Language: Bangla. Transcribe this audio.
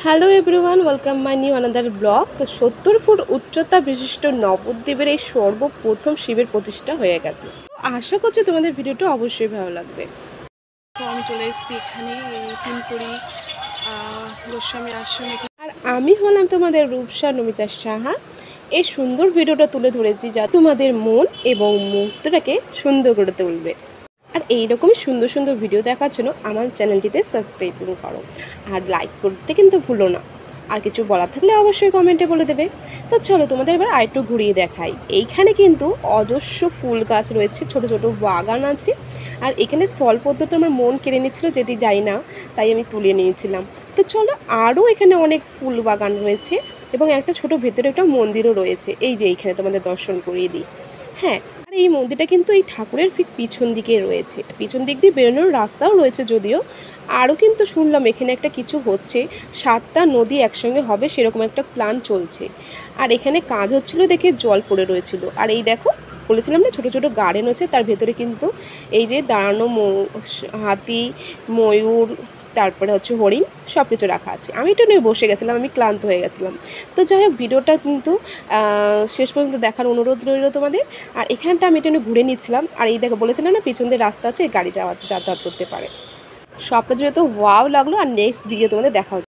Hello everyone, welcome my new another blog. তো 70 ফুট উচ্চতা বিশিষ্ট নবদ্বীপের এই সর্বপ্রথম শিবের প্রতিষ্ঠা হয়ে গেল। আশা করছি তোমাদের ভিডিওটা অবশ্যই ভালো লাগবে। তো আমি চলে এসেছি এখানে তিনপুরি গোস্বামী আশ্রমে, আর আমি হলাম তোমাদের রূপসা নমিতা সাহা। এই সুন্দর ভিডিওটা তুলে ধরেছি যা তোমাদের মন এবং মুহূর্তটাকে সুন্দর করে তুলবে। আর এইরকমই সুন্দর সুন্দর ভিডিও দেখার জন্য আমার চ্যানেলটিতে সাবস্ক্রাইব করো, আর লাইক করতে কিন্তু ভুলো না। আর কিছু বলার থাকলে অবশ্যই কমেন্টে বলে দেবে। তো চলো তোমাদের এবার আরেকটু ঘুরিয়ে দেখাই। এইখানে অজস্র ফুল গাছ রয়েছে, ছোট ছোট বাগান আছে। আর এখানে স্থলপদ্মটা আমার মন কেড়ে নিচ্ছিল, যেটি যাই না, তাই আমি তুলে নিয়েছিলাম। তো চলো, আরও এখানে অনেক ফুল বাগান রয়েছে এবং একটা ছোট ভেতরে একটা মন্দিরও রয়েছে। এই যে এইখানে তোমাদের দর্শন করিয়ে দিই। হ্যাঁ, আর এই মন্দিরটা কিন্তু এই ঠাকুরের ঠিক পিছন দিকে রয়েছে। পিছন দিক দিয়ে বেরোনোর রাস্তাও রয়েছে যদিও। আরও কিন্তু শুনলাম এখানে একটা কিছু হচ্ছে, 7টা নদী একসঙ্গে হবে সেরকম একটা প্ল্যান চলছে। আর এখানে কাজ হচ্ছিল দেখে জল পড়ে রয়েছিল। আর এই দেখো, বলেছিলাম না ছোটো ছোটো গার্ডেন হচ্ছে, তার ভেতরে কিন্তু এই যে দাঁড়ানো হাতি, ময়ূর, তারপরে হচ্ছে হরিণ, সব কিছু রাখা আছে। আমি একটু নিয়ে বসে গেছিলাম, আমি ক্লান্ত হয়ে গেছিলাম। তো যাই হোক, ভিডিওটা কিন্তু শেষ পর্যন্ত দেখার অনুরোধ রইল তোমাদের। আর এখানটা আমি একটু ঘুরে নিচ্ছিলাম। আর এই দেখো, বলেছিলাম না পিছন দিয়ে রাস্তা আছে, গাড়ি যাতায়াত করতে পারে। সবটা যেহেতু ওয়াও লাগলো। আর নেক্সট দিয়ে তোমাদের দেখা হচ্ছে।